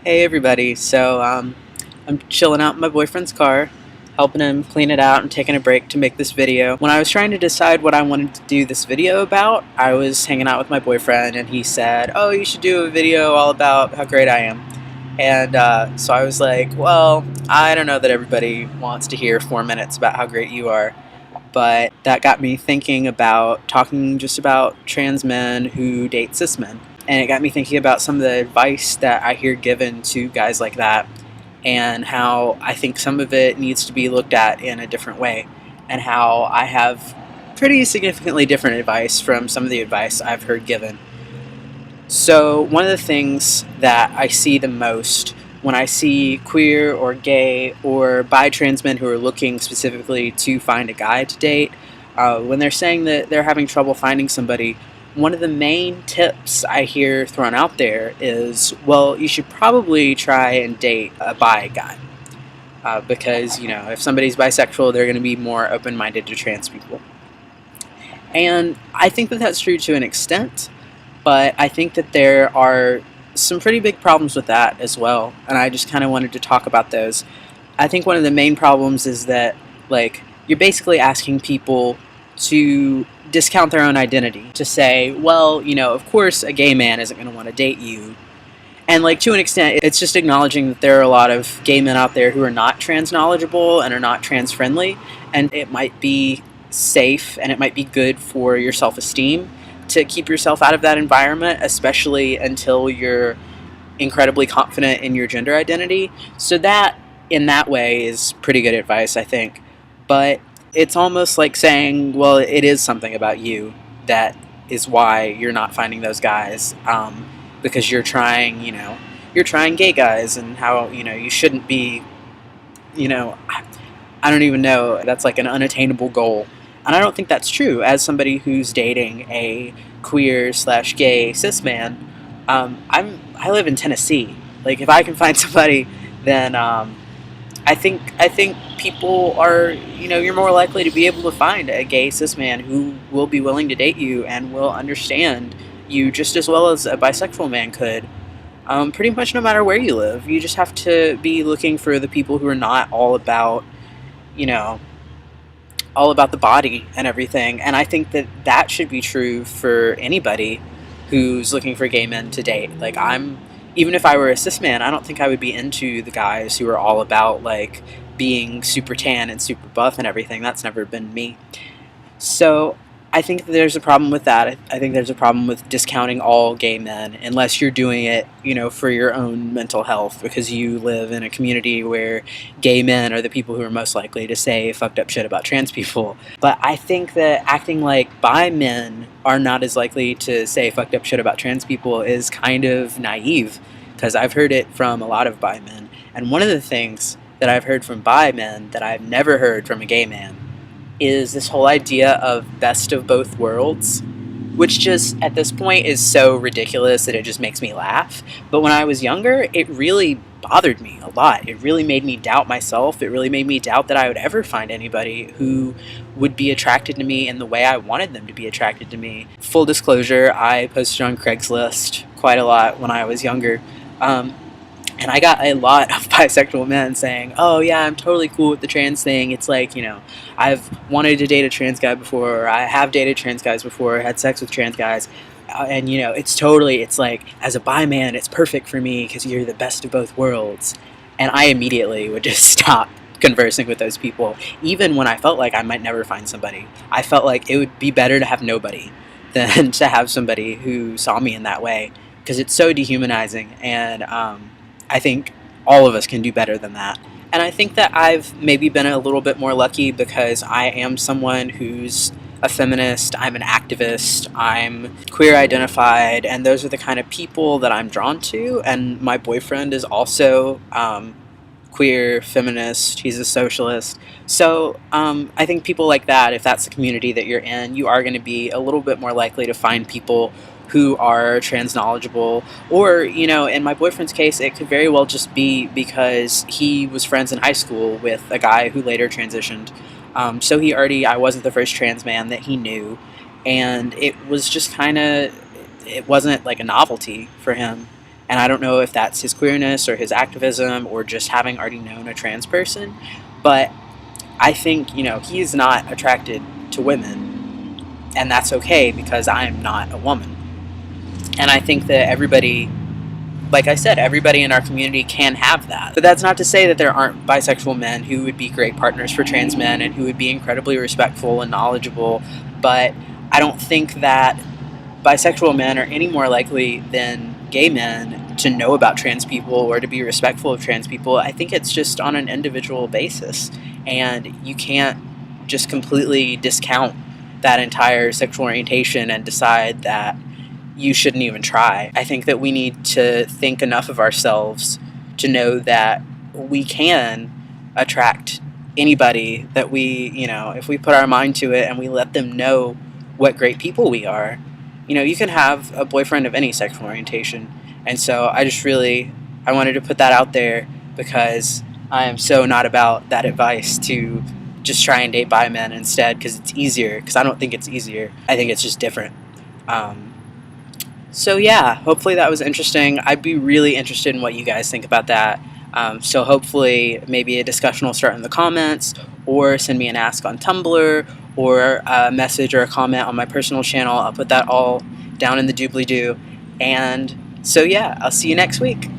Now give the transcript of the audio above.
Hey everybody, I'm chilling out in my boyfriend's car, helping him clean it out and taking a break to make this video. When I was trying to decide what I wanted to do this video about, I was hanging out with my boyfriend and he said, oh, you should do a video all about how great I am. And so I was like, well, I don't know that everybody wants to hear 4 minutes about how great you are. But that got me thinking about talking just about trans men who date cis men. And it got me thinking about some of the advice that I hear given to guys like that, and how I think some of it needs to be looked at in a different way, and how I have pretty significantly different advice from some of the advice I've heard given. So one of the things that I see the most when I see queer or gay or bi trans men who are looking specifically to find a guy to date, when they're saying that they're having trouble finding somebody, one of the main tips I hear thrown out there is, well, you should probably try and date a bi guy. Because, if somebody's bisexual, they're going to be more open-minded to trans people. And I think that that's true to an extent, but I think that there are some pretty big problems with that as well, and I just kind of wanted to talk about those. I think one of the main problems is that, you're basically asking people to discount their own identity, to say, well, of course a gay man isn't going to want to date you. And to an extent, it's just acknowledging that there are a lot of gay men out there who are not trans knowledgeable and are not trans friendly, and it might be safe and it might be good for your self-esteem to keep yourself out of that environment, especially until you're incredibly confident in your gender identity. So that, in that way, is pretty good advice, I think. But it's almost like saying, well, it is something about you that is why you're not finding those guys, because you're trying gay guys, and how, you shouldn't be, I don't even know, that's like an unattainable goal. And I don't think that's true. As somebody who's dating a queer/gay cis man, I live in Tennessee. If I can find somebody, then I think people are, you're more likely to be able to find a gay cis man who will be willing to date you and will understand you just as well as a bisexual man could. Pretty much no matter where you live. You just have to be looking for the people who are not all about, all about the body and everything. And I think that that should be true for anybody who's looking for gay men to date. Even if I were a cis man, I don't think I would be into the guys who are all about being super tan and super buff and everything. That's never been me. So I think that there's a problem with that. I think there's a problem with discounting all gay men, unless you're doing it, for your own mental health, because you live in a community where gay men are the people who are most likely to say fucked up shit about trans people. But I think that acting like bi men are not as likely to say fucked up shit about trans people is kind of naive, because I've heard it from a lot of bi men. And one of the things that I've heard from bi men that I've never heard from a gay man is this whole idea of best of both worlds, which just at this point is so ridiculous that it just makes me laugh. But when I was younger, it really bothered me a lot. It really made me doubt myself. It really made me doubt that I would ever find anybody who would be attracted to me in the way I wanted them to be attracted to me. Full disclosure, I posted on Craigslist quite a lot when I was younger. And I got a lot of bisexual men saying, oh yeah, I'm totally cool with the trans thing. It's I've wanted to date a trans guy before, or I have dated trans guys before, had sex with trans guys. And it's like, as a bi man, it's perfect for me because you're the best of both worlds. And I immediately would just stop conversing with those people, even when I felt like I might never find somebody. I felt like it would be better to have nobody than to have somebody who saw me in that way, because it's so dehumanizing. And I think all of us can do better than that. And I think that I've maybe been a little bit more lucky because I am someone who's a feminist, I'm an activist, I'm queer identified, and those are the kind of people that I'm drawn to. And my boyfriend is also queer, feminist, he's a socialist. So I think people like that, if that's the community that you're in, you are going to be a little bit more likely to find people who are trans knowledgeable. Or, in my boyfriend's case, it could very well just be because he was friends in high school with a guy who later transitioned. So I wasn't the first trans man that he knew, and it was just it wasn't like a novelty for him. And I don't know if that's his queerness or his activism or just having already known a trans person, but I think, you know, he is not attracted to women, and that's okay because I am not a woman. And I think that everybody, like I said, everybody in our community can have that. But that's not to say that there aren't bisexual men who would be great partners for trans men and who would be incredibly respectful and knowledgeable, but I don't think that bisexual men are any more likely than gay men to know about trans people or to be respectful of trans people. I think it's just on an individual basis, and you can't just completely discount that entire sexual orientation and decide that you shouldn't even try. I think that we need to think enough of ourselves to know that we can attract anybody that we, you know, if we put our mind to it and we let them know what great people we are. You know, you can have a boyfriend of any sexual orientation. And so I wanted to put that out there because I am so not about that advice to just try and date bi men instead, because it's easier, because I don't think it's easier. I think it's just different. So yeah, hopefully that was interesting. I'd be really interested in what you guys think about that. So hopefully maybe a discussion will start in the comments, or send me an ask on Tumblr, or a message or a comment on my personal channel. I'll put that all down in the doobly-doo. And so yeah, I'll see you next week.